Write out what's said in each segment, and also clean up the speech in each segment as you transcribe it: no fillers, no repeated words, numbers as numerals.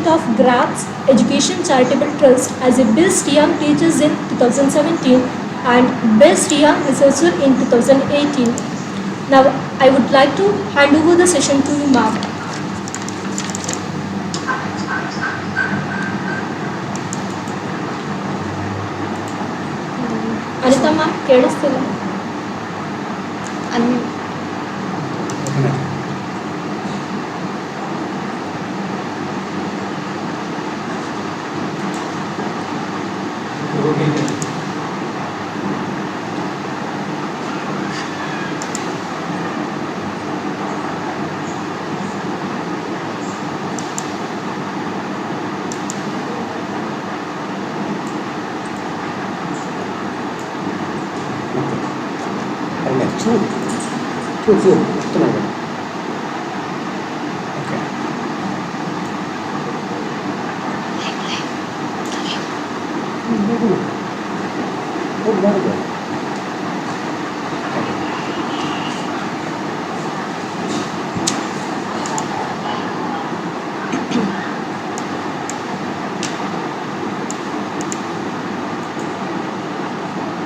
of GRAPS Education Charitable Trust as a Best Young Teachers in 2017 and Best Young Researcher in 2018. Now, I would like to hand over the session to you, ma'am. Anita ma'am, ಕೇಳಿಸ್ತಿಲ್ಲ.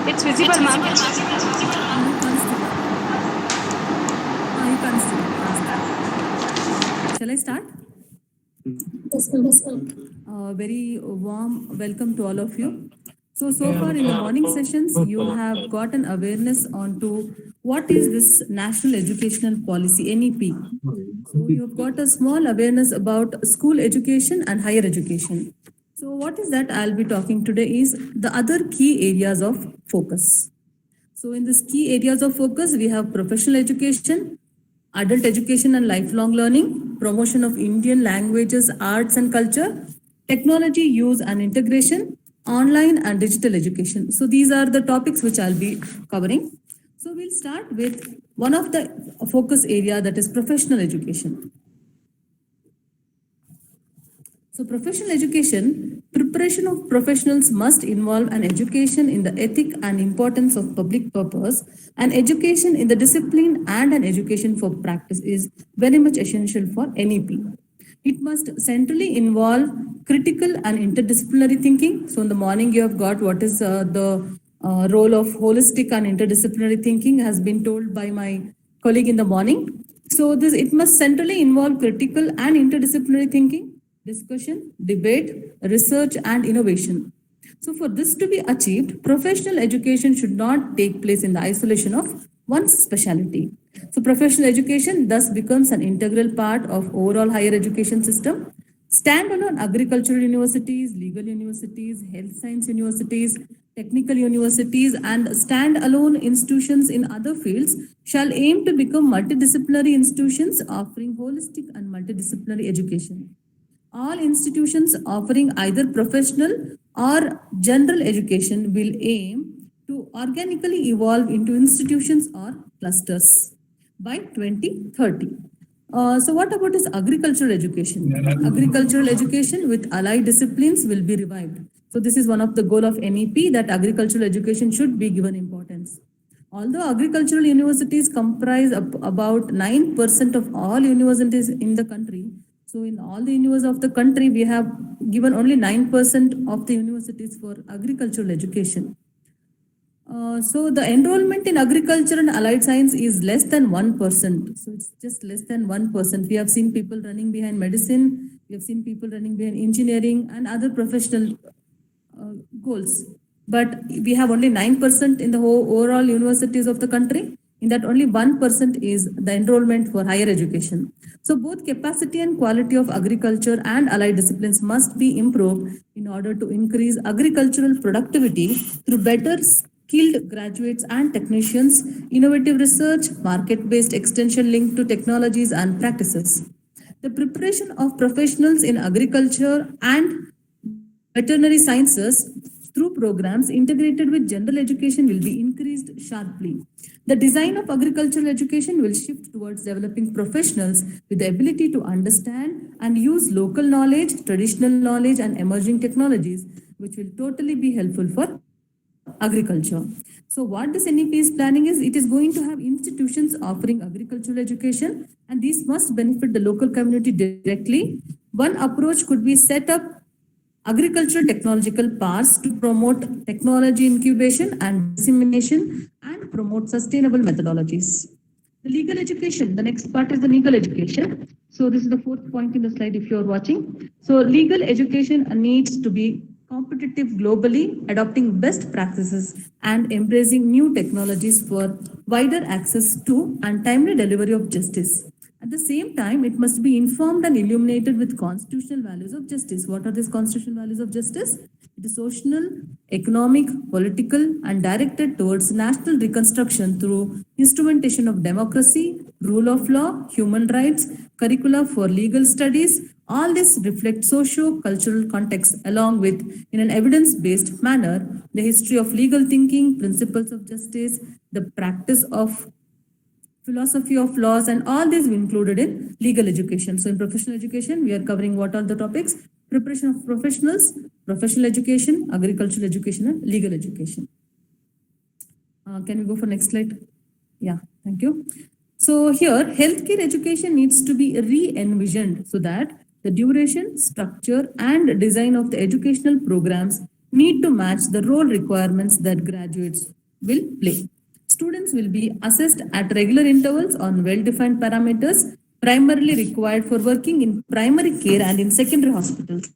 It's visible, ma'am. Shall I start? Yes, ma'am. Very warm welcome to all of you. So far in the morning sessions, you have got an awareness onto what is this National Educational Policy, NEP. So you've got a small awareness about school education and higher education. So what is that I'll be talking today is the other key areas of focus. So in these key areas of focus, we have professional education, adult education and lifelong learning, promotion of Indian languages, arts and culture, technology use and integration, online and digital education. So these are the topics which I'll be covering. So we'll start with one of the focus area, that is professional education. So professional education, preparation of professionals must involve an education in the ethic and importance of public purpose. An education in the discipline and an education for practice is very much essential for NEP. It must centrally involve critical and interdisciplinary thinking. So in the morning you have got what is the role of holistic and interdisciplinary thinking has been told by my colleague in the morning. So it must centrally involve critical and interdisciplinary thinking, discussion, debate, research, and innovation. So for this to be achieved, professional education should not take place in the isolation of one's specialty. So professional education thus becomes an integral part of overall higher education system. Standalone agricultural universities, legal universities, health science universities, technical universities, and standalone institutions in other fields shall aim to become multidisciplinary institutions offering holistic and multidisciplinary education. All institutions offering either professional or general education will aim to organically evolve into institutions or clusters by 2030. So what about this agricultural education? Agricultural education with allied disciplines will be revived. So this is one of the goal of NEP, that agricultural education should be given importance. Although agricultural universities comprise about 9% of all universities in the country, so in all the universities of the country, we have given only 9% of the universities for agricultural education. So the enrollment in agriculture and allied science is less than 1%. So it's just less than 1%. We have seen people running behind medicine, we have seen people running behind engineering and other professional goals. But we have only 9% in the whole overall universities of the country. In that, only 1% is the enrollment for higher education. So both capacity and quality of agriculture and allied disciplines must be improved in order to increase agricultural productivity through better skilled graduates and technicians, innovative research, market-based extension linked to technologies and practices. The preparation of professionals in agriculture and veterinary sciences through programs integrated with general education will be increased sharply. The design of agricultural education will shift towards developing professionals with the ability to understand and use local knowledge, traditional knowledge, and emerging technologies, which will totally be helpful for agriculture. So what this NEP is planning is, it is going to have institutions offering agricultural education, and these must benefit the local community directly One approach could be set up agricultural technological parks to promote technology incubation and dissemination and promote sustainable methodologies. The legal education, the next part is the legal education. So this is the fourth point in the slide if you're watching. So legal education needs to be competitive globally, adopting best practices and embracing new technologies for wider access to and timely delivery of justice. At the same time, it must be informed and illuminated with constitutional values of justice. What are these constitutional values of justice? It is social, economic, political, and directed towards national reconstruction through instrumentation of democracy, rule of law, human rights, curricula for legal studies. All this reflect socio-cultural context along with, in an evidence-based manner, the history of legal thinking, principles of justice, the practice of philosophy of laws, and all these we included in legal education. So in professional education, we are covering what are the topics: preparation of professionals, professional education, agricultural education, and legal education. Can we go for next slide? Yeah, thank you. So here, healthcare education needs to be re-envisioned so that the duration, structure, and design of the educational programs need to match the role requirements that graduates will play. Students will be assessed at regular intervals on well-defined parameters primarily required for working in primary care and in secondary hospitals.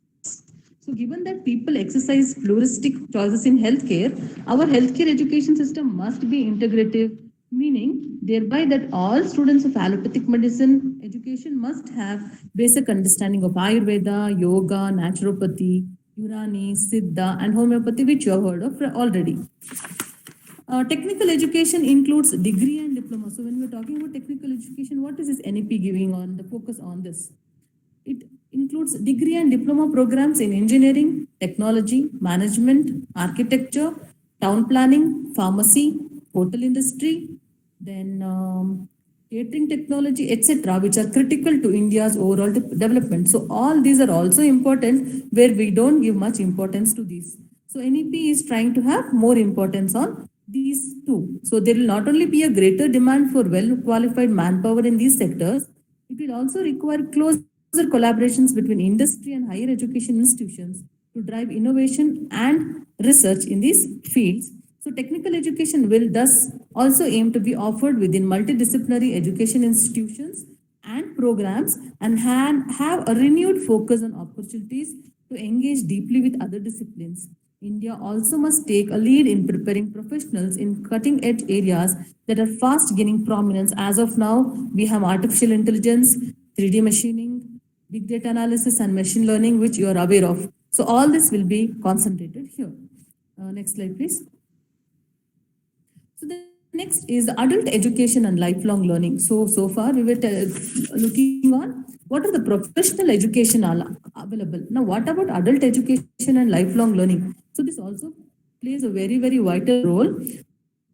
So given that people exercise pluralistic choices in healthcare, our healthcare education system must be integrative, meaning thereby that all students of allopathic medicine education must have basic understanding of Ayurveda, yoga, naturopathy, Unani, Siddha, and homeopathy, which you have heard of already. Technical education includes degree and diploma. So when we're talking about technical education, what is this NEP giving on the focus on this? It includes degree and diploma programs in engineering, technology, management, architecture, town planning, pharmacy, hotel industry, then catering technology, etc., which are critical to India's overall development. So all these are also important where we don't give much importance to these. So NEP is trying to have more importance on these two. So there will not only be a greater demand for well qualified manpower in these sectors, it will also require closer collaborations between industry and higher education institutions to drive innovation and research in these fields. So technical education will thus also aim to be offered within multidisciplinary education institutions and programs and have a renewed focus on opportunities to engage deeply with other disciplines. India also must take a lead in preparing professionals in cutting edge areas that are fast gaining prominence. As of now, we have artificial intelligence, 3D machining, big data analysis, and machine learning, which you are aware of. So, all this will be concentrated here. Next slide, please. So, the next is the adult education and lifelong learning. So far we were looking on what are the professional education available. Now, what about adult education and lifelong learning? So this also plays a very, very vital role.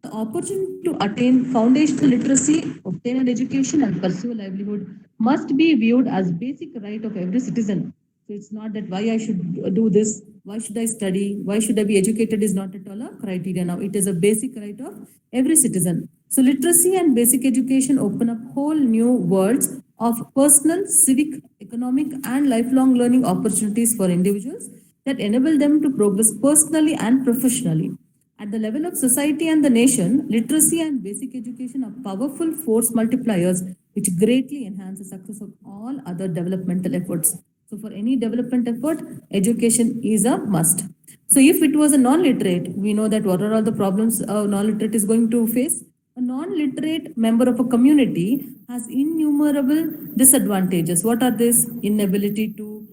The opportunity to attain foundational literacy, obtain an education, and pursue a livelihood must be viewed as basic right of every citizen. So it's not that why I should do this, why should I study, why should I be educated is not at all a criteria now. It is a basic right of every citizen. So literacy and basic education open up whole new worlds of personal, civic, economic, and lifelong learning opportunities for individuals that enable them to progress personally and professionally. At the level of society and the nation, literacy and basic education are powerful force multipliers which greatly enhance the success of all other developmental efforts. So for any development effort, education is a must. So if it was a non-literate, we know that what are all the problems a non-literate is going to face. A non-literate member of a community has innumerable disadvantages. What are these? Inability to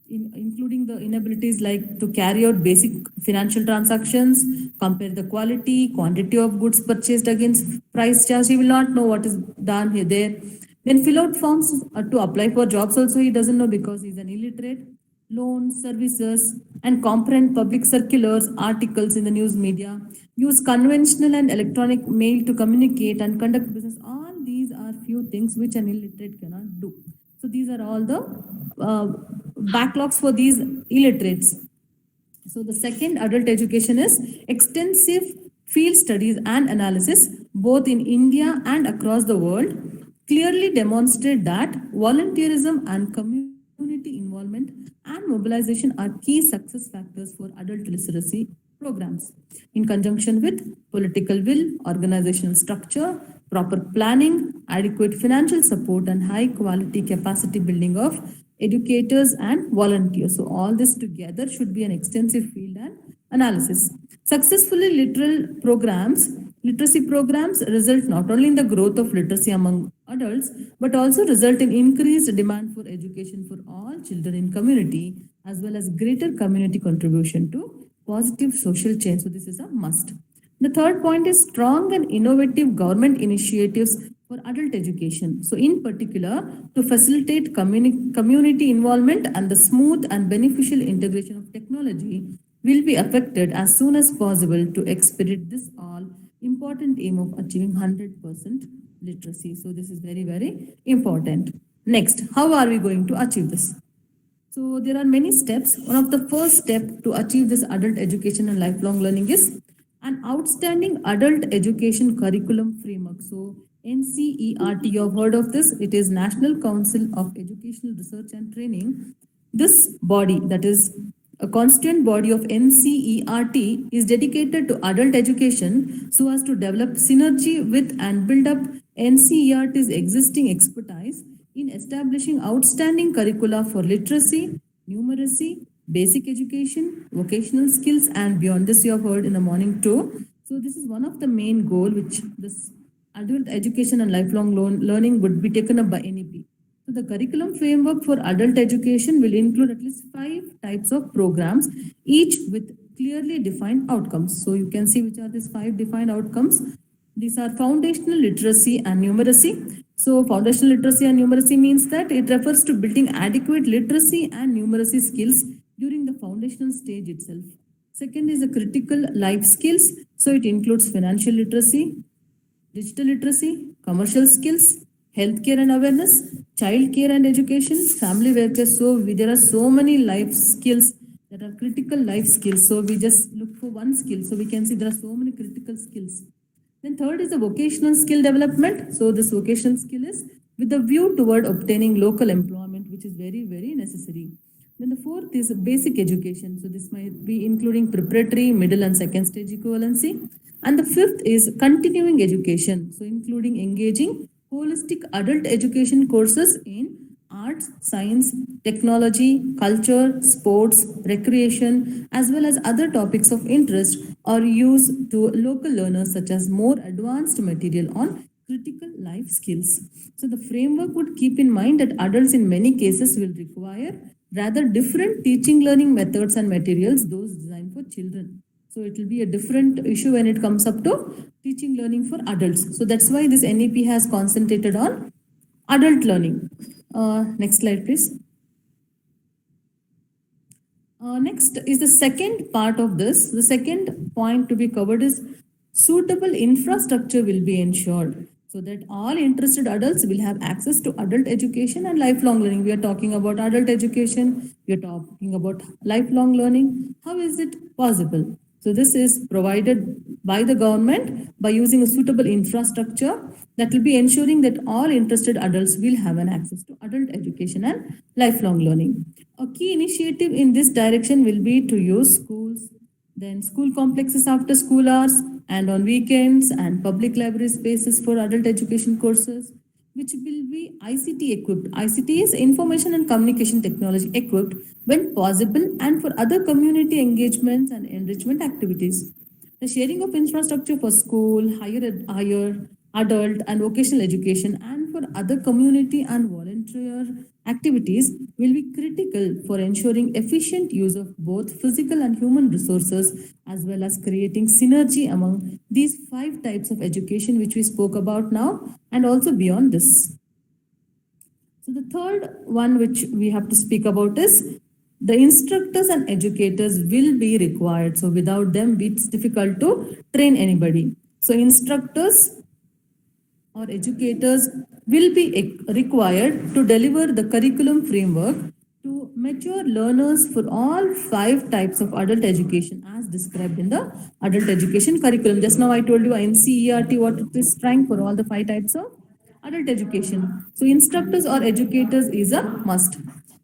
including the inabilities like to carry out basic financial transactions, compare the quality, quantity of goods purchased against price charge. He will not know what is done here there. Then fill out forms to apply for jobs also he doesn't know because he's an illiterate. Loans, services, and comprehend public circulars, articles in the news media, use conventional and electronic mail to communicate and conduct business. All these are few things which an illiterate cannot do. So these are all the backlogs for these illiterates. So the second adult education is extensive field studies and analysis both in India and across the world clearly demonstrate that volunteerism and community and mobilization are key success factors for adult literacy programs. In conjunction with political will, organizational structure, proper planning, adequate financial support, and high quality capacity building of educators and volunteers. So, all this together should be an extensive field and analysis. Successfully literacy programs result not only in the growth of literacy among adults, but also result in increased demand for education for all children in community, as well as greater community contribution to positive social change. So this is a must. The third point is strong and innovative government initiatives for adult education. So, in particular, to facilitate community involvement and the smooth and beneficial integration of technology will be affected as soon as possible to expedite this all important aim of achieving 100% literacy. So, this is very, very important. Next, how are we going to achieve this? So there are many steps. One of the first step to achieve this adult education and lifelong learning is an outstanding adult education curriculum framework. So NCERT, you have heard of this. It is National Council of Educational Research and Training. This body, that is a constituent body of NCERT, is dedicated to adult education so as to develop synergy with and build up NCERT's existing expertise in establishing outstanding curricula for literacy, numeracy, basic education, vocational skills, and beyond. This you have heard in the morning too. So this is one of the main goal which this adult education and lifelong learning would be taken up by NEP. So the curriculum framework for adult education will include at least 5 types of programs, each with clearly defined outcomes. So you can see which are these 5 defined outcomes. These are foundational literacy and numeracy. So foundational literacy and numeracy means that it refers to building adequate literacy and numeracy skills during the foundational stage itself. Second is the critical life skills. So it includes financial literacy, digital literacy, commercial skills, healthcare and awareness, child care and education, family welfare. So there are so many life skills that are critical life skills. So we just look for one skill. So we can see there are so many critical skills. Then third is the vocational skill development. So this vocational skill is with the view toward obtaining local employment, which is very, very necessary. Then the fourth is basic education. So this might be including preparatory, middle and second stage equivalency. And the fifth is continuing education. So including engaging holistic adult education courses in arts, science, technology, culture, sports, recreation, as well as other topics of interest or use to local learners such as more advanced material on critical life skills. So the framework would keep in mind that adults in many cases will require rather different teaching learning methods and materials, those designed for children. So it will be a different issue when it comes up to teaching learning for adults. So that's why this NEP has concentrated on adult learning. Next slide, please. Next is the second part of this. The second point to be covered is suitable infrastructure will be ensured so that all interested adults will have access to adult education and lifelong learning. We are talking about adult education, we are talking about lifelong learning. How is it possible? So this is provided by the government by using a suitable infrastructure that will be ensuring that all interested adults will have an access to adult education and lifelong learning. A key initiative in this direction will be to use schools, then school complexes after school hours and on weekends and public library spaces for adult education courses, which will be ICT equipped. ICT is information and communication technology equipped when possible and for other community engagements and enrichment activities. The sharing of infrastructure for school, higher adult and vocational education and for other community and volunteer activities will be critical for ensuring efficient use of both physical and human resources as well as creating synergy among these 5 types of education which we spoke about now and also beyond this. So the third one which we have to speak about is the instructors and educators will be required. So without them, it's difficult to train anybody. So instructors or educators will be required to deliver the curriculum framework to mature learners for all 5 types of adult education as described in the adult education curriculum. Just now I told you NCERT what it is trying for all the 5 types of adult education. So instructors or educators is a must.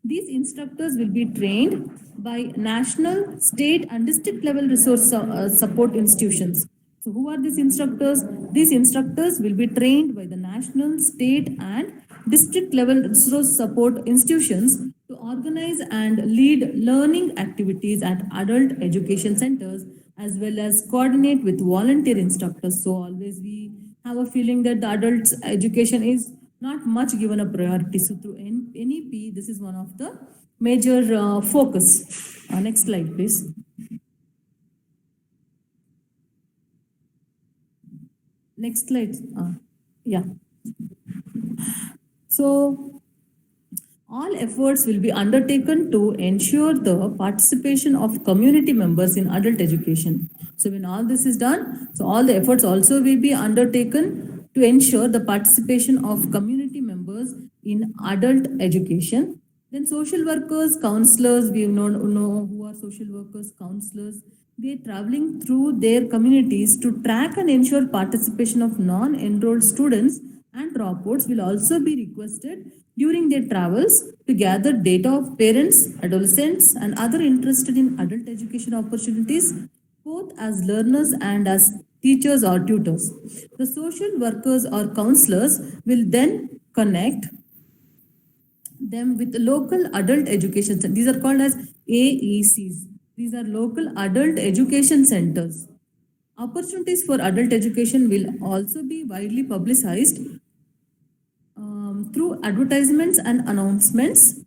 These instructors will be trained by national, state, and district level resource support institutions. So, who are these instructors? These instructors will be trained by the national, state, and district level resource support institutions to organize and lead learning activities at adult education centers as well as coordinate with volunteer instructors. So, always we have a feeling that the adult education is not much given a priority. So through NEP, this is one of the major focus. Next slide, please. Next slide. Yeah. So all efforts will be undertaken to ensure the participation of community members in adult education. So when all this is done, so all the efforts also will be undertaken to ensure the participation of community members in adult education. Then social workers, counselors, we know who are social workers, counselors. They are traveling through their communities to track and ensure participation of non-enrolled students, and dropouts will also be requested during their travels to gather data of parents, adolescents, and other interested in adult education opportunities, both as learners and as teachers or tutors. The social workers or counselors will then connect them with local adult education centers. These are called as AECs. These are local adult education centers. Opportunities for adult education will also be widely publicized through advertisements and announcements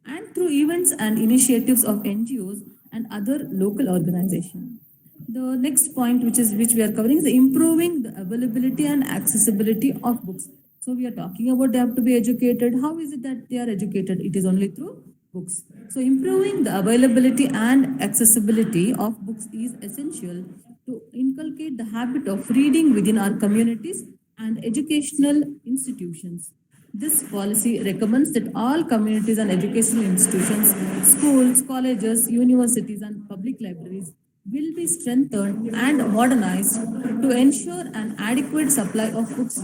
and through events and initiatives of NGOs and other local organizations. The next point, which we are covering, is improving the availability and accessibility of books. So we are talking about they have to be educated. How is it that they are educated? It is only through books. So improving the availability and accessibility of books is essential to inculcate the habit of reading within our communities and educational institutions. This policy recommends that all communities and educational institutions, schools, colleges, universities, and public libraries will be strengthened and modernized to ensure an adequate supply of books.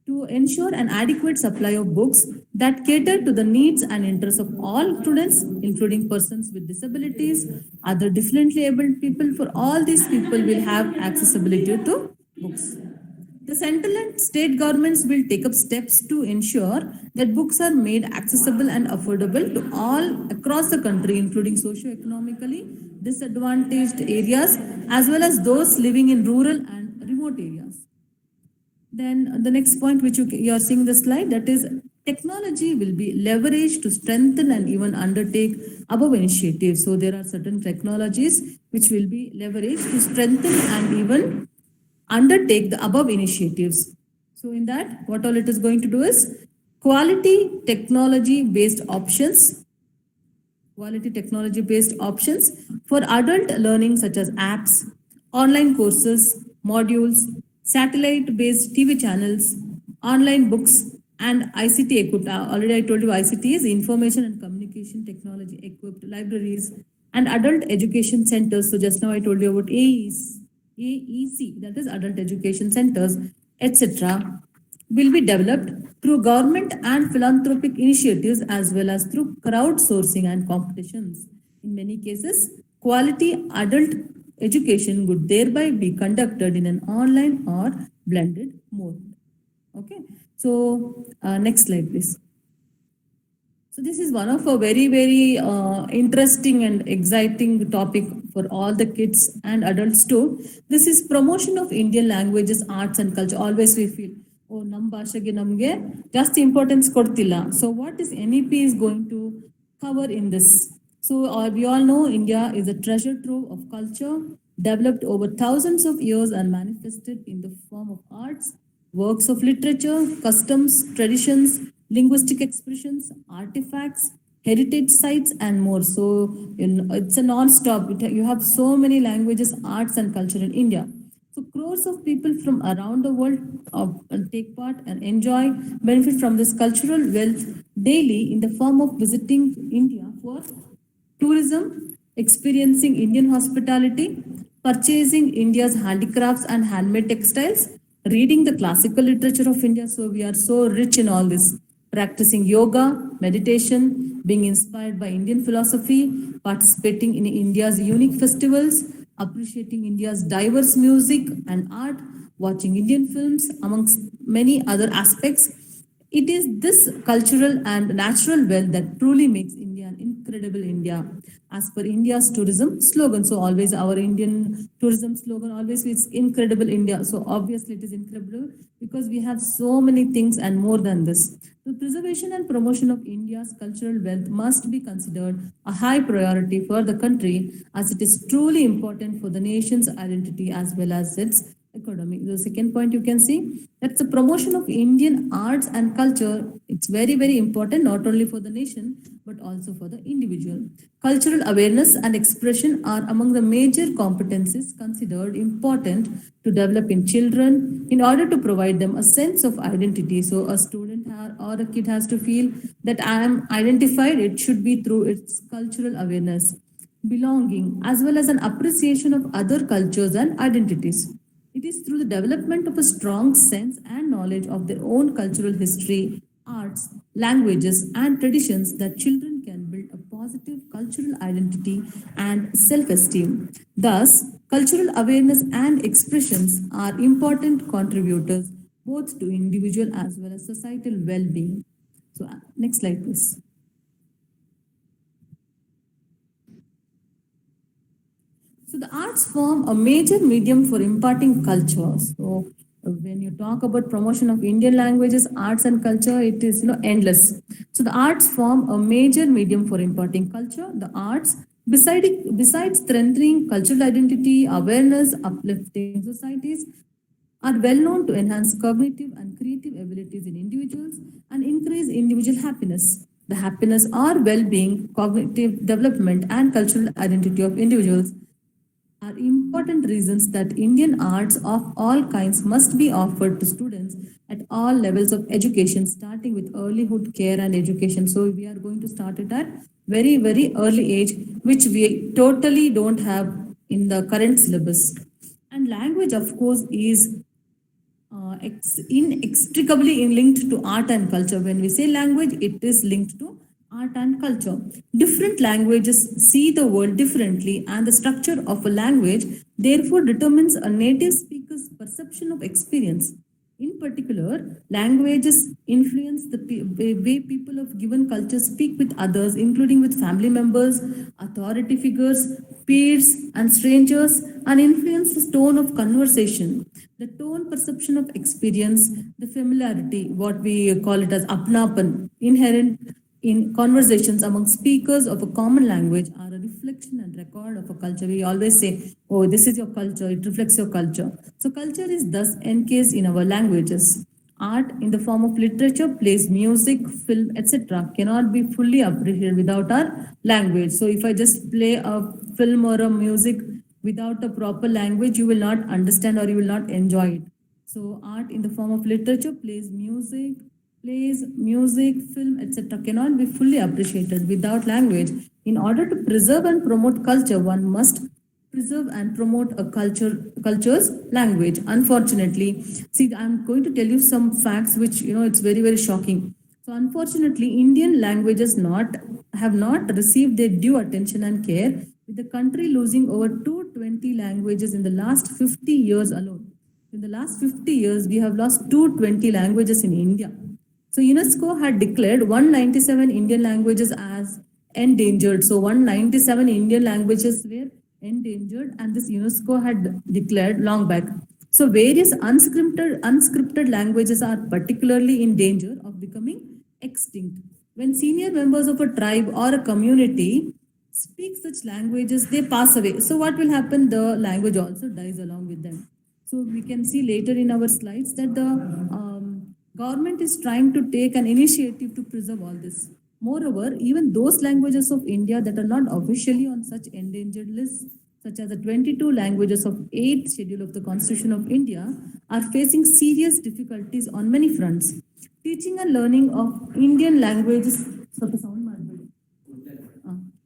To ensure an adequate supply of books that cater to the needs and interests of all students, including persons with disabilities, other differently abled people. For all these people will have accessibility to books. The central and state governments will take up steps to ensure that books are made accessible and affordable to all across the country, including socio-economically disadvantaged areas as well as those living in rural and remote areas. Then the next point, which you are seeing the slide, that is technology will be leveraged to strengthen and even undertake above initiatives. So there are certain technologies which will be leveraged to strengthen and even undertake the above initiatives. So in that, what all it is going to do is quality technology based options for adult learning such as apps, online courses, modules, satellite-based TV channels, online books, and ICT equipped. Already I told you ICT is information and communication technology equipped libraries and adult education centers. So just now I told you about AEC, that is adult education centers, etc., will be developed through government and philanthropic initiatives as well as through crowdsourcing and competitions. In many cases, quality adult education would thereby be conducted in an online or blended mode. Okay, so next slide, please. So this is one of a very interesting and exciting topic for all the kids and adults too. This is promotion of Indian languages, arts and culture. Always we feel, oh, ನಮ್ಮ ಭಾಷೆಗೆ ನಮಗೆ ಜಾಸ್ತಿ importance ಕೊಡ್ತಿಲ್ಲ. So what is NEP is going to cover in this? So we all know India is a treasure trove of culture developed over thousands of years and manifested in the form of arts, works of literature, customs, traditions, linguistic expressions, artifacts, heritage sites, and more. So it's a non-stop. You have so many languages, arts, and culture in India. So crores of people from around the world take part and enjoy, benefit from this cultural wealth daily in the form of visiting India for tourism, experiencing Indian hospitality, purchasing India's handicrafts and handmade textiles, reading the classical literature of India. So we are so rich in all this. Practicing yoga, meditation, being inspired by Indian philosophy, participating in India's unique festivals, appreciating India's diverse music and art, watching Indian films, amongst many other aspects. It is this cultural and natural wealth that truly makes India an incredible India. As per India's tourism slogan, so always our Indian tourism slogan always is incredible India. So obviously it is incredible because we have so many things and more than this. The preservation and promotion of India's cultural wealth must be considered a high priority for the country as it is truly important for the nation's identity as well as its economy. The second point you can see that's the promotion of Indian arts and culture. It's very, very important not only for the nation but also for the individual. Cultural awareness and expression are among the major competencies considered important to develop in children in order to provide them a sense of identity. So a student or a kid has to feel that I am identified, it should be through its cultural awareness, belonging, as well as an appreciation of other cultures and identities. It is through the development of a strong sense and knowledge of their own cultural history, arts, languages, and traditions that children can build a positive cultural identity and self esteem. Thus, cultural awareness and expressions are important contributors both to individual as well as societal well being. So, next slide, please. So the arts form a major medium for imparting culture. So when you talk about promotion of Indian languages, arts and culture, it is endless. So the arts form a major medium for imparting culture. The arts, besides strengthening cultural identity, awareness, uplifting societies, are well known to enhance cognitive and creative abilities in individuals and increase individual happiness. The happiness or well being, cognitive development, and cultural identity of individuals are important reasons that Indian arts of all kinds must be offered to students at all levels of education, starting with earlyhood care and education. So we are going to start it at very, very early age, which we totally don't have in the current syllabus. And language, of course, is inextricably linked to art and culture. When we say language, it is linked to art and culture. Different languages see the world differently, and the structure of a language therefore determines a native speaker's perception of experience. In particular, languages influence the way people of given culture speak with others, including with family members, authority figures, peers, and strangers, and influence the tone of conversation. The tone perception of experience, the familiarity, what we call it as apnapan, inherent in conversations among speakers of a common language are a reflection and record of a culture. We always say, oh, this is your culture, it reflects your culture. So, culture is thus encased in our languages. Art in the form of literature, plays, music, film, etc., cannot be fully appreciated without our language. So, if I just play a film or a music without a proper language, you will not understand or you will not enjoy it. So, art in the form of literature, plays, music, film, etc., cannot be fully appreciated without language. In order to preserve and promote culture, one must preserve and promote a culture's language. Unfortunately, see, I'm going to tell you some facts which it's very, very shocking. So, unfortunately, Indian languages not have not received their due attention and care, with the country losing over 220 languages in the last 50 years alone. In the last 50 years, we have lost 220 languages in India. So UNESCO had declared 197 Indian languages as endangered. So 197 Indian languages were endangered, and this UNESCO had declared long back. So various unscripted languages are particularly in danger of becoming extinct. When senior members of a tribe or a community speak such languages, they pass away. So what will happen? The language also dies along with them. So we can see later in our slides that the government is trying to take an initiative to preserve all this. Moreover, even those languages of India that are not officially on such endangered lists, such as the 22 languages of 8th schedule of the Constitution of India, are facing serious difficulties on many fronts. Teaching and learning of Indian languages.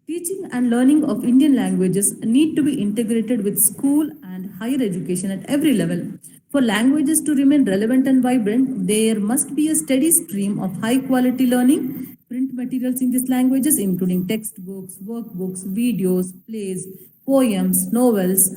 Teaching and learning of Indian languages need to be integrated with school and higher education at every level. For languages to remain relevant and vibrant, there must be a steady stream of high quality learning. Print materials in these languages, including textbooks, workbooks, videos, plays, poems, novels,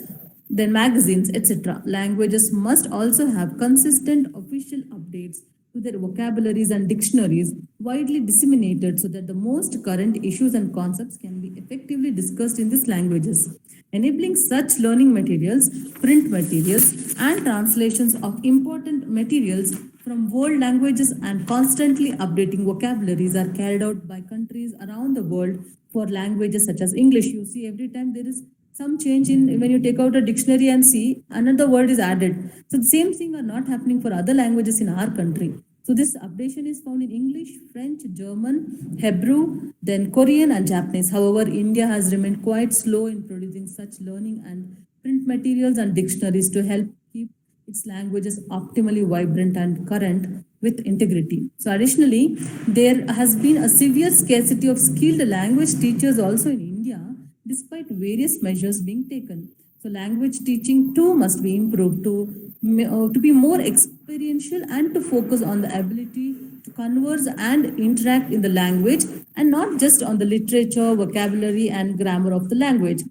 then magazines, etc. Languages must also have consistent official updates to their vocabularies and dictionaries widely disseminated so that the most current issues and concepts can be effectively discussed in these languages. Enabling such learning materials, print materials, and translations of important materials from world languages and constantly updating vocabularies are carried out by countries around the world for languages such as English. You see, every time there is some change in when you take out a dictionary and see another word is added. So the same thing are not happening for other languages in our country. So this updation is found in English, French, German, Hebrew, then Korean and Japanese. However, India has remained quite slow in producing such learning and print materials and dictionaries to help keep its languages optimally vibrant and current with integrity. So additionally, there has been a severe scarcity of skilled language teachers also in India, despite various measures being taken. So language teaching too must be improved to be more experiential and to focus on the ability to converse and interact in the language and not just on the literature, vocabulary, and grammar of the language.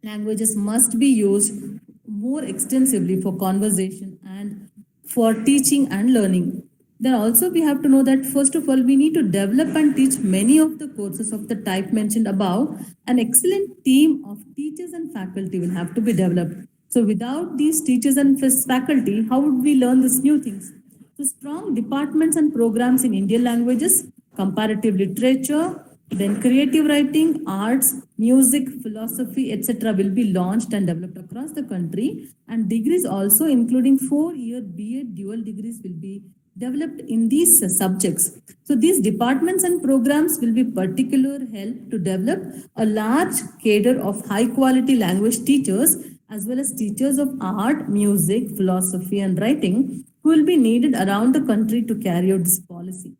Languages must be used more extensively for conversation and for teaching and learning. Then also we have to know that first of all we need to develop and teach many of the courses of the type mentioned above. An excellent team of teachers and faculty will have to be developed. So without these teachers and faculty, how would we learn these new things? So strong departments and programs in Indian languages, comparative literature, then creative writing, arts, music, philosophy, etc. will be launched and developed across the country. And degrees also, including 4-year B.Ed dual degrees, will be developed in these subjects. So these departments and programs will be particular help to develop a large cadre of high quality language teachers as well as teachers of art, music, philosophy, and writing who will be needed around the country to carry out this policy.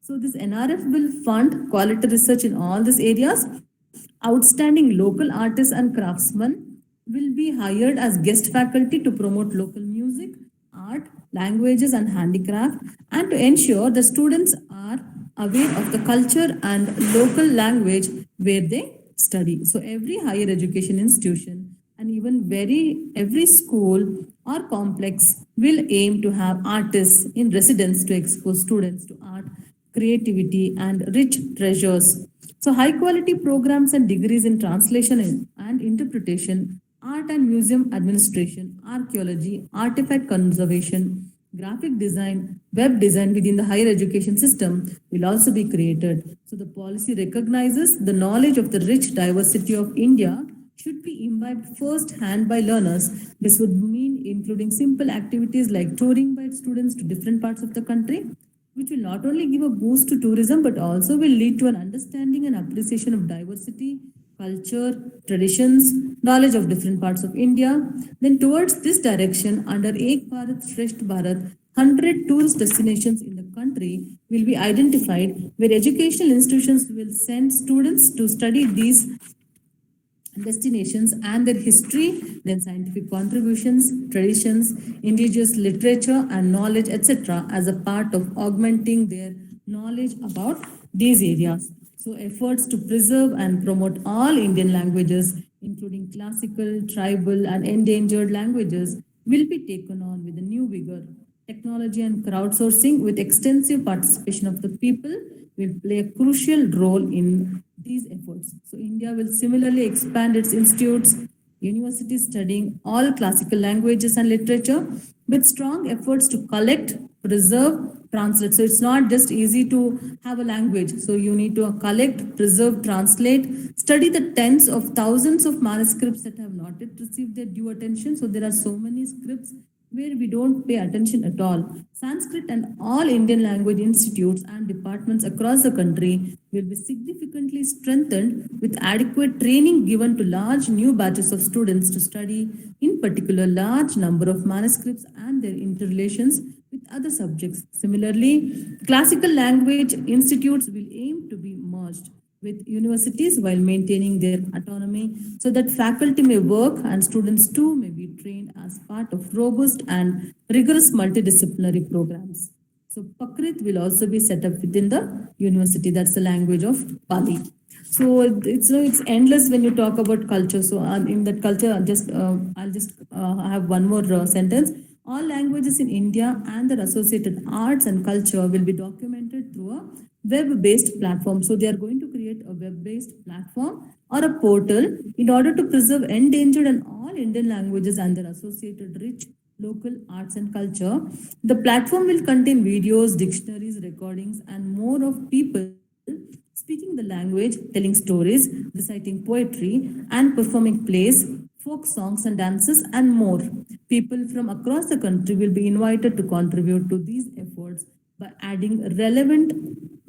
So this NRF will fund quality research in all these areas. Outstanding local artists and craftsmen will be hired as guest faculty to promote local music, art, languages, and handicraft, and to ensure the students are aware of the culture and local language where they study. So every higher education institution and even every school or complex will aim to have artists in residence to expose students to art, creativity, and rich treasures. So, high quality programs and degrees in translation and interpretation, art and museum administration, archaeology, artifact conservation, graphic design, web design within the higher education system will also be created. So, the policy recognizes the knowledge of the rich diversity of India should be imbibed firsthand by learners. This would mean including simple activities like touring by students to different parts of the country, which will not only give a boost to tourism but also will lead to an understanding and appreciation of diversity, culture, traditions, knowledge of different parts of India. Then, towards this direction, under Ek Bharat Shresth Bharat, 100 tourist destinations in the country will be identified where educational institutions will send students to study these destinations and their history, then scientific contributions, traditions, indigenous literature and knowledge, etc., as a part of augmenting their knowledge about these areas. So, efforts to preserve and promote all Indian languages, including classical, tribal, and endangered languages, will be taken on with a new vigor. Technology and crowdsourcing, with extensive participation of the people, will play a crucial role in these efforts. So, India will similarly expand its institutes, universities studying all classical languages and literature with strong efforts to collect, preserve, translate. So, it's not just easy to have a language. So, you need to collect, preserve, translate, study the tens of thousands of manuscripts that have not yet received their due attention. So, there are so many scripts where we don't pay attention at all. Sanskrit and all Indian language institutes and departments across the country will be significantly strengthened with adequate training given to large new batches of students to study, in particular, large number of manuscripts and their interrelations with other subjects. Similarly, classical language institutes will aim to be merged with universities while maintaining their autonomy so that faculty may work and students too may be trained as part of robust and rigorous multidisciplinary programs. So Pakrit will also be set up within the university. That's the language of Pali. So it's endless when you talk about culture. So in that culture, I'll just have one more sentence. All languages in India and their associated arts and culture will be documented through a web-based platform. So they are going to create a web-based platform or a portal in order to preserve endangered and all Indian languages and their associated rich local arts and culture. The platform will contain videos, dictionaries, recordings, and more of people speaking the language, telling stories, reciting poetry, and performing plays, folk songs and dances, and more. People from across the country will be invited to contribute to these efforts by adding relevant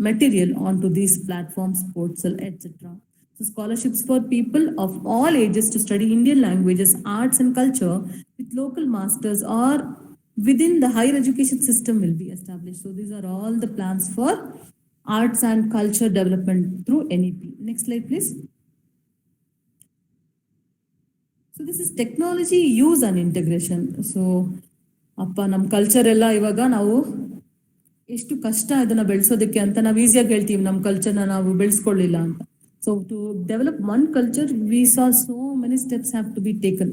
material onto these platforms, portals, etc. So scholarships for people of all ages to study Indian languages, arts, and culture with local masters or within the higher education system will be established. So these are all the plans for arts and culture development through NEP. Next slide, please. So this is technology use and integration. So ಅಪ್ಪ ನಮ್ಮ culture ಎಲ್ಲ ಇವಾಗ ನಾವು ಎಷ್ಟು ಕಷ್ಟ ಇದನ್ನ ಬೆಳೆಸೋದಕ್ಕೆ ಅಂತ ನಾವು ಈಸಿಯಾಗಿ ಹೇಳ್ತೀವಿ ನಮ್ಮ ಕಲ್ಚರ್ನ ನಾವು ಬೆಳೆಸ್ಕೊಳ್ಳಿಲ್ಲ ಅಂತ. So to develop one culture, we saw so many steps have to be taken.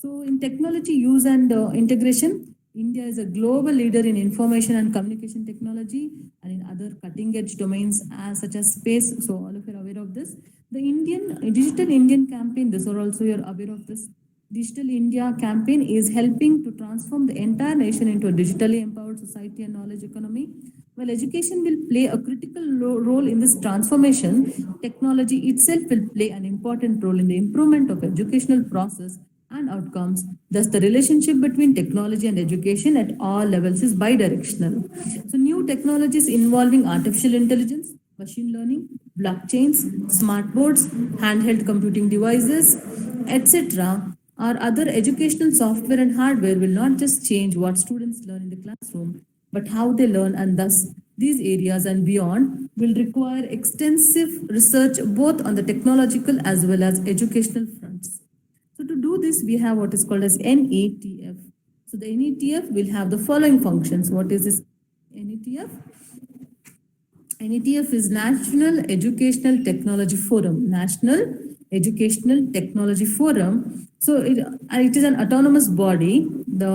So in technology use and integration, India is a global leader in information and communication technology and in other cutting edge domains such as space. So all of you are aware of this. The Digital Indian campaign, this are also you're aware of this. Digital India campaign is helping to transform the entire nation into a digitally empowered society and knowledge economy. While education will play a critical role in this transformation, technology itself will play an important role in the improvement of educational process and outcomes. Thus, the relationship between technology and education at all levels is bidirectional. So, new technologies involving artificial intelligence, machine learning, blockchains, smart boards, handheld computing devices, etc., or other educational software and hardware will not just change what students learn in the classroom, but how they learn, and thus these areas and beyond will require extensive research both on the technological as well as educational fronts. So to do this, we have what is called as NETF. So the NETF will have the following functions. What is this NETF? NETF is National Educational Technology Forum. National Educational Technology Forum. So it is an autonomous body. The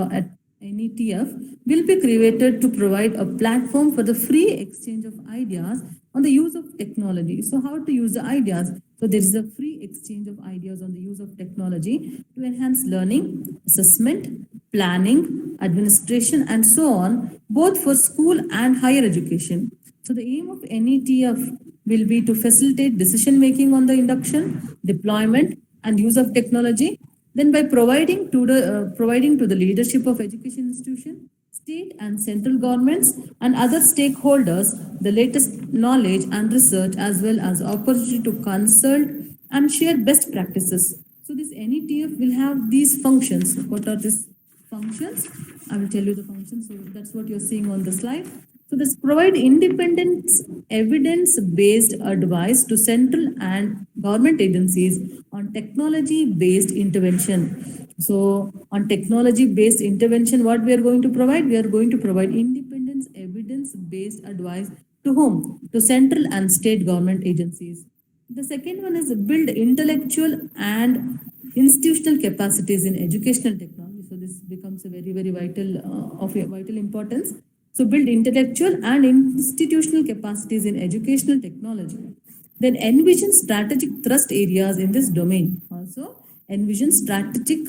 NETF will be created to provide a platform for the free exchange of ideas on the use of technology. So how to use the ideas? So there is a free exchange of ideas on the use of technology to enhance learning, assessment, planning, administration, and so on, both for school and higher education. So the aim of NETF will be to facilitate decision making on the induction, deployment, and use of technology. Then by providing to the leadership of education institution, state and central governments and other stakeholders the latest knowledge and research as well as opportunity to consult and share best practices. So this NETF will have these functions. What are these functions? I will tell you the functions. So that's what you're seeing on the slide. So this provide independent evidence-based advice to central and government agencies on technology-based intervention. So on technology-based intervention, what we are going to provide? We are going to provide independent evidence-based advice to whom? To central and state government agencies. The second one is build intellectual and institutional capacities in educational technology. So this becomes a very, very vital of vital importance. So build intellectual and institutional capacities in educational technology. Then envision strategic thrust areas in this domain. Also envision strategic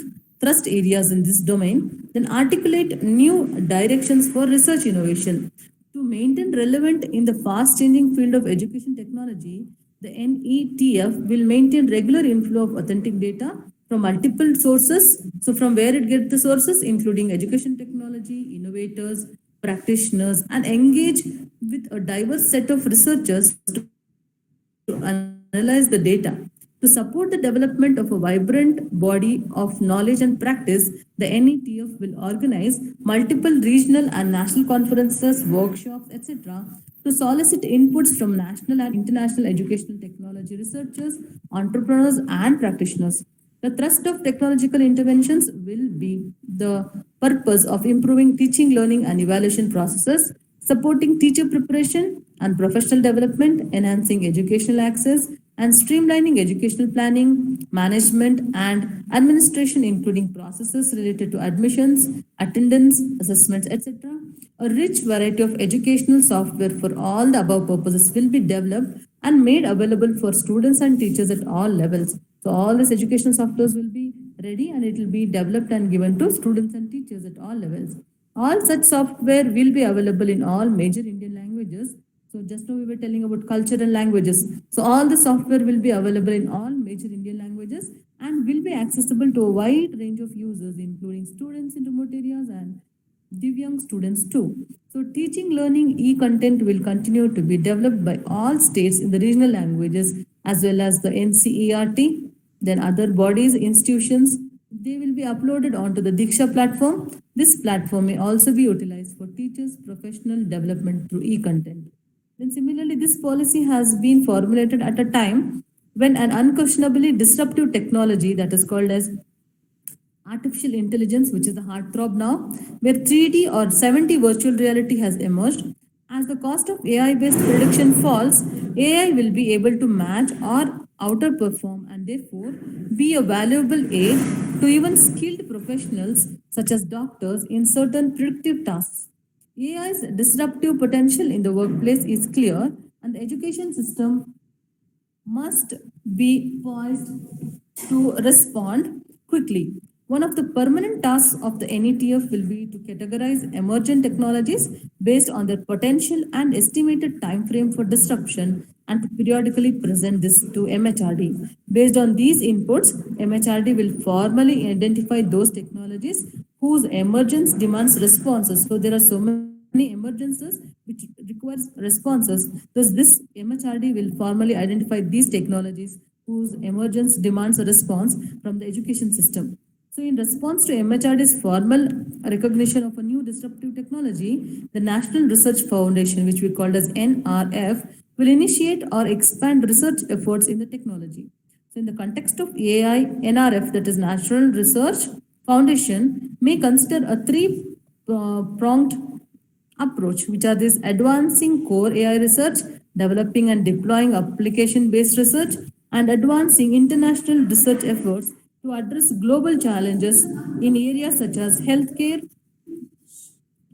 thrust areas in this domain. Then articulate new directions for research innovation. To maintain relevant in the fast changing field of education technology, the NETF will maintain regular inflow of authentic data from multiple sources. So from where it gets the sources, including education technology, innovators, practitioners, and engage with a diverse set of researchers to analyze the data. To support the development of a vibrant body of knowledge and practice, the NETF will organize multiple regional and national conferences, workshops, etc., to solicit inputs from national and international educational technology technology researchers, entrepreneurs, and practitioners. The thrust of technological interventions will be the purpose of improving teaching, learning, and evaluation processes, supporting teacher preparation and professional development, enhancing educational access, and streamlining educational planning, management, and administration, including processes related to admissions, attendance, assessments, etc. A rich variety of educational software for all the above purposes will be developed and made available for students and teachers at all levels. So, all these educational softwares will be ready and it will be developed and given to students and teachers at all levels. All such software will be available in all major Indian languages. So just now we were telling about culture and languages. So all the software will be available in all major Indian languages and will be accessible to a wide range of users, including students in remote areas and Divyang students too. So teaching learning e-content will continue to be developed by all states in the regional languages as well as the NCERT, then other bodies, institutions. They will be uploaded onto the Diksha platform. This platform may also be utilized for teachers' professional development through e-content. Then similarly, this policy has been formulated at a time when an unquestionably disruptive technology that is called as artificial intelligence, which is the heartthrob now, where 3D or 70 virtual reality has emerged. As the cost of AI based prediction falls, AI will be able to match or outperform and therefore be a valuable aid to even skilled professionals such as doctors in certain predictive tasks. AI's disruptive potential in the workplace is clear, and the education system must be poised to respond quickly. One of the permanent tasks of the NETF will be to categorize emergent technologies based on their potential and estimated time frame for disruption and to periodically present this to MHRD. Based on these inputs, MHRD will formally identify those technologies whose emergence demands responses. So there are so many emergencies which requires responses. Thus, this MHRD will formally identify these technologies whose emergence demands a response from the education system. So, in response to MHRD's formal recognition of a new disruptive technology, the National Research Foundation, which we called as NRF, will initiate or expand research efforts in the technology. So, in the context of AI, NRF, that is National Research Foundation, may consider a three-pronged approach, which are this advancing core AI research, developing and deploying application-based research, and advancing international research efforts to address global challenges in areas such as healthcare,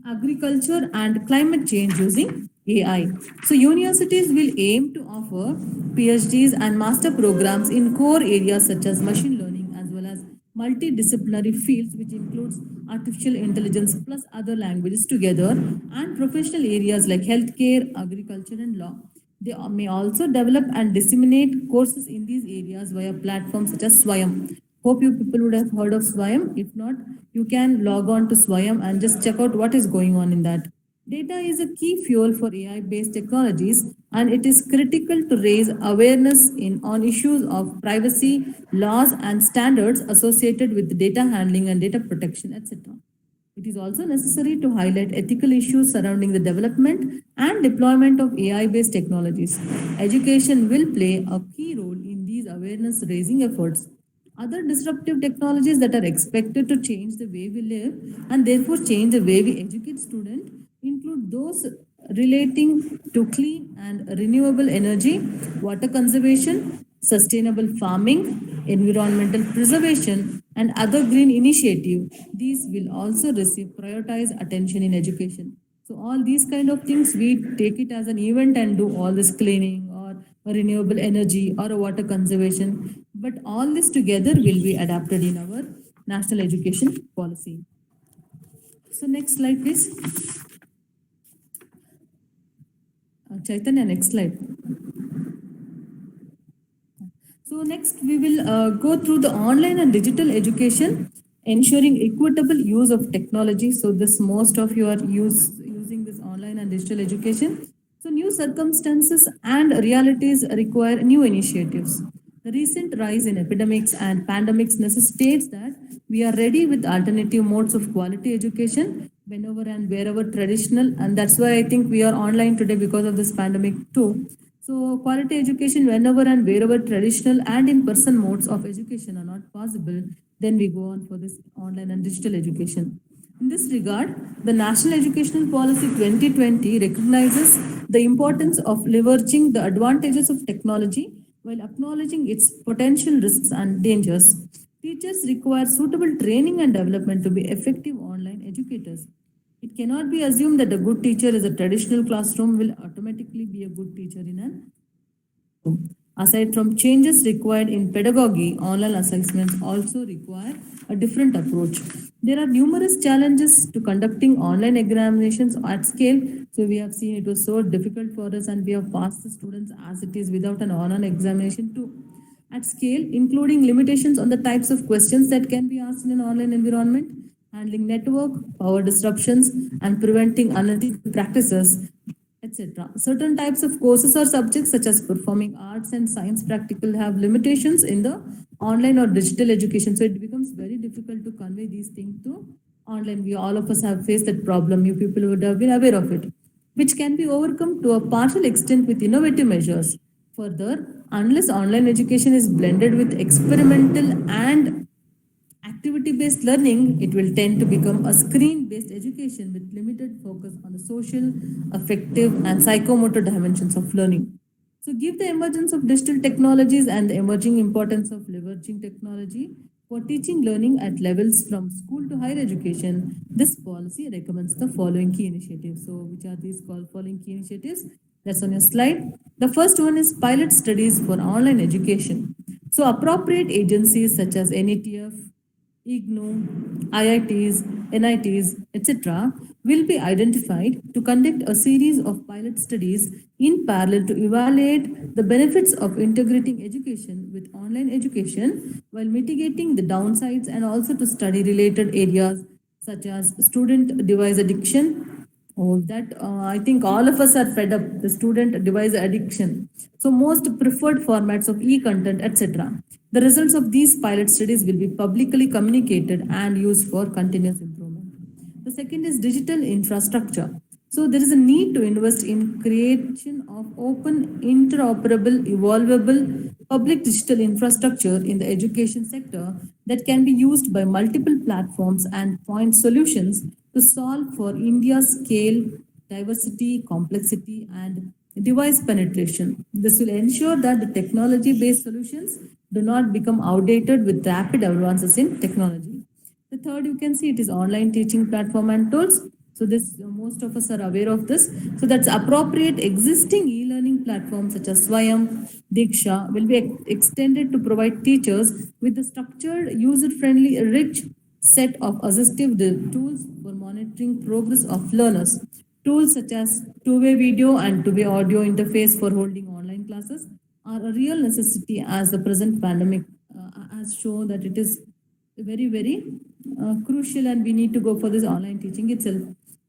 agriculture, and climate change using AI. So, universities will aim to offer PhDs and master programs in core areas such as machine learning as well as multidisciplinary fields, which includes artificial intelligence plus other languages together, and professional areas like healthcare, agriculture, and law. They may also develop and disseminate courses in these areas via platforms such as Swayam. Hope you people would have heard of Swayam. If not, you can log on to Swayam and just check out what is going on in that. Data is a key fuel for AI based technologies, and it is critical to raise awareness on issues of privacy, laws, and standards associated with data handling and data protection, etc. It is also necessary to highlight ethical issues surrounding the development and deployment of AI based technologies. Education will play a key role in these awareness raising efforts. Other disruptive technologies that are expected to change the way we live and therefore change the way we educate students include those relating to clean and renewable energy, water conservation, sustainable farming, environmental preservation, and other green initiative. These will also receive prioritized attention in education. So all these kind of things, we take it as an event and do all this cleaning or a renewable energy or a water conservation. But all this together will be adapted in our national education policy. So next slide, please. Chaitanya, next slide. So next we will go through the online and digital education, ensuring equitable use of technology. So this most of you are using this online and digital education. So new circumstances and realities require new initiatives. The recent rise in epidemics and pandemics necessitates that we are ready with alternative modes of quality education whenever and wherever traditional, and that's why I think we are online today because of this pandemic too. So, quality education, whenever and wherever traditional and in person modes of education are not possible, then we go on for this online and digital education. In this regard, the National Educational Policy 2020 recognizes the importance of leveraging the advantages of technology while acknowledging its potential risks and dangers. Teachers require suitable training and development to be effective online educators. It cannot be assumed that a good teacher is a traditional classroom will automatically be a good teacher in an aside from changes required in pedagogy, online assessments also require a different approach. There are numerous challenges to conducting online examinations at scale. So we have seen it was so difficult for us, and we have passed the students as it is without an online examination too. At scale, including limitations on the types of questions that can be asked in an online environment, handling network, power disruptions, and preventing unethical practices, etc. Certain types of courses or subjects, such as performing arts and science practical, have limitations in the online or digital education. So it becomes very difficult to convey these things to online. We all of us have faced that problem. You people would have been aware of it, which can be overcome to a partial extent with innovative measures. Further, unless online education is blended with experimental and activity based learning, it will tend to become a screen based education with limited focus on the social, affective, and psychomotor dimensions of learning. So, give the emergence of digital technologies and the emerging importance of leveraging technology for teaching learning at levels from school to higher education, this policy recommends the following key initiatives. So, which are these called following key initiatives? That's on your slide. The first one is pilot studies for online education. So, appropriate agencies such as NETF, IGNOU, IITs, NITs, etc., will be identified to conduct a series of pilot studies in parallel to evaluate the benefits of integrating education with online education while mitigating the downsides, and also to study related areas such as student device addiction. Oh, that I think all of us are fed up the student device addiction. So most preferred formats of e-content, etc. The results of these pilot studies will be publicly communicated and used for continuous improvement. The second is digital infrastructure. So there is a need to invest in creation of open, interoperable, evolvable public digital infrastructure in the education sector that can be used by multiple platforms and point solutions to solve for India's scale, diversity, complexity, and device penetration. This will ensure that the technology-based solutions do not become outdated with rapid advances in technology. The third, you can see, it is online teaching platform and tools. So this most of us are aware of this. So that's appropriate existing e-learning platforms such as Swayam, Diksha will be extended to provide teachers with a structured, user-friendly, rich set of assistive tools for monitoring progress of learners. Tools such as two-way video and two-way audio interface for holding online classes are a real necessity, as the present pandemic has shown that it is very crucial, and we need to go for this online teaching itself.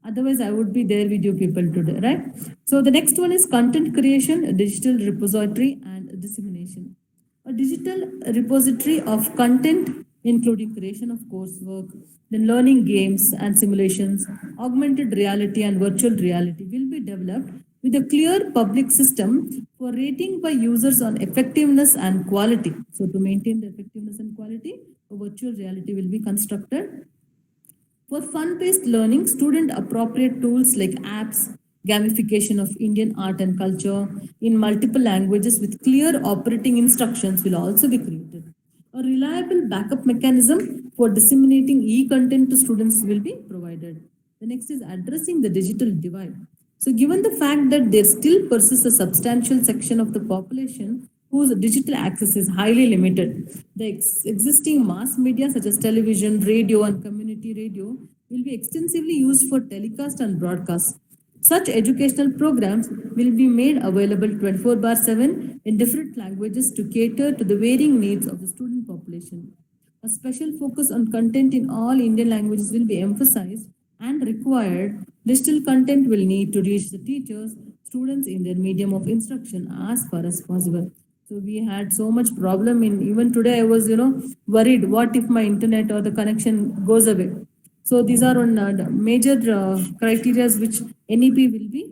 Otherwise, I would be there with you people today, right? So the next one is content creation, a digital repository, and dissemination. A digital repository of content, including creation of coursework, then learning games and simulations, augmented reality and virtual reality, will be developed with a clear public system for rating by users on effectiveness and quality. So to maintain the effectiveness and quality, a virtual reality will be constructed. For fun-based learning, student-appropriate tools like apps, gamification of Indian art and culture in multiple languages with clear operating instructions will also be created. A reliable backup mechanism for disseminating e-content to students will be provided. The next is addressing the digital divide. So given the fact that there still persists a substantial section of the population whose digital access is highly limited, the existing mass media such as television, radio, and community radio will be extensively used for telecast and broadcast. Such educational programs will be made available 24/7 in different languages to cater to the varying needs of the student population. A special focus on content in all Indian languages will be emphasized and required. Digital content will need to reach the teachers, students in their medium of instruction as far as possible. So we had so much problem in, even today I was, worried what if my internet or the connection goes away. So these are on the major criteria which NEP will be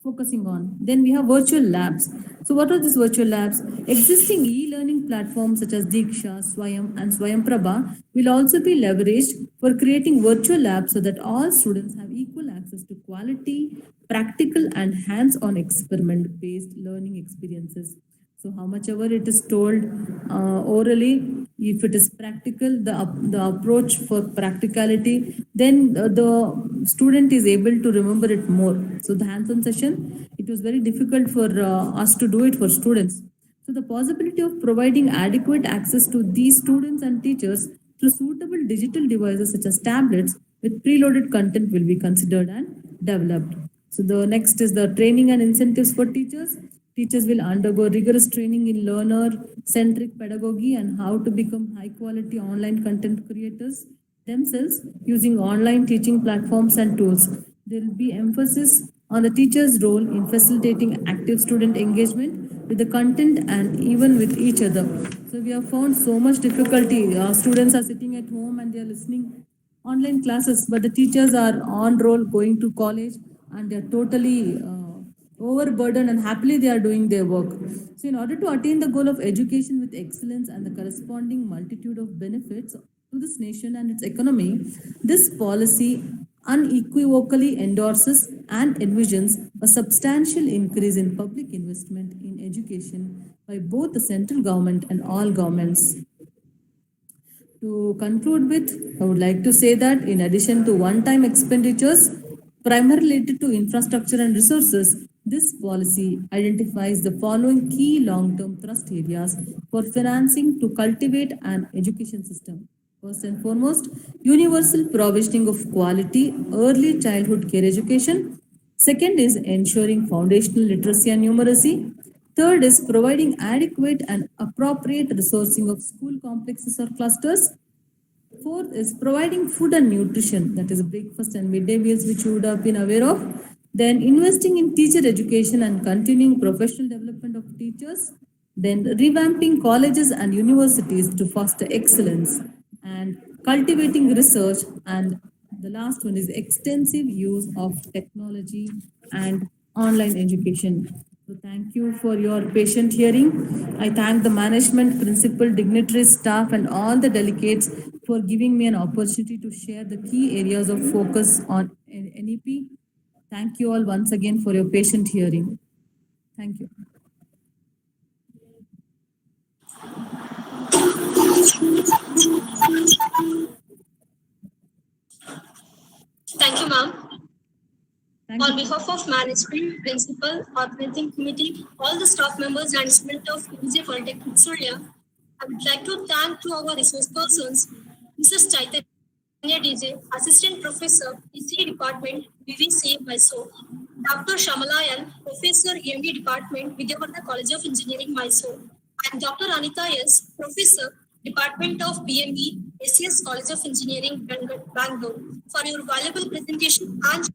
focusing on. Then we have virtual labs. So what are these virtual labs? Existing e-learning platforms such as Diksha, Swayam and Swayam Prabha will also be leveraged for creating virtual labs so that all students have equal access to quality, practical and hands-on experiment-based learning experiences. So how much ever it is told orally, if it is practical, the approach for practicality, then the student is able to remember it more. So the hands-on session, it was very difficult for us to do it for students. So the possibility of providing adequate access to these students and teachers through suitable digital devices such as tablets with preloaded content will be considered and developed. So the next is the training and incentives for teachers. Teachers will undergo rigorous training in learner-centric pedagogy and how to become high-quality online content creators themselves using online teaching platforms and tools. There will be emphasis on the teacher's role in facilitating active student engagement with the content and even with each other. So we have found so much difficulty. Students are sitting at home and they are listening online classes, but the teachers are on roll going to college and they are totally overburdened and happily they are doing their work. So, in order to attain the goal of education with excellence and the corresponding multitude of benefits to this nation and its economy, this policy unequivocally endorses and envisions a substantial increase in public investment in education by both the central government and all governments. To conclude with, I would like to say that in addition to one-time expenditures primarily related to infrastructure and resources, this policy identifies the following key long-term thrust areas for financing to cultivate an education system. First and foremost, universal provisioning of quality early childhood care education. Second is ensuring foundational literacy and numeracy. Third is providing adequate and appropriate resourcing of school complexes or clusters. Fourth is providing food and nutrition, that is breakfast and midday meals, which you would have been aware of. Then investing in teacher education and continuing professional development of teachers. Then revamping colleges and universities to foster excellence and cultivating research. And the last one is extensive use of technology and online education. So thank you for your patient hearing. I thank the management, principal, dignitaries, staff, and all the delegates for giving me an opportunity to share the key areas of focus on NEP. Thank you all once again for your patient hearing. Thank you. Thank you, ma'am. Thank On you. behalf of management, principal, organizing committee, all the staff members and students of UJ Polytechnic Surya, I would like to thank to our resource persons, Mrs. Chaitanya DJ, Assistant Professor, ECE Department, VVC Mysore, Dr. Shamalayan, Professor, EMD Department, Vidyavardhana College of Engineering, Mysore, and Dr. Anita S., Professor, Department of BME, SCS College of Engineering, Bangalore, for your valuable presentation and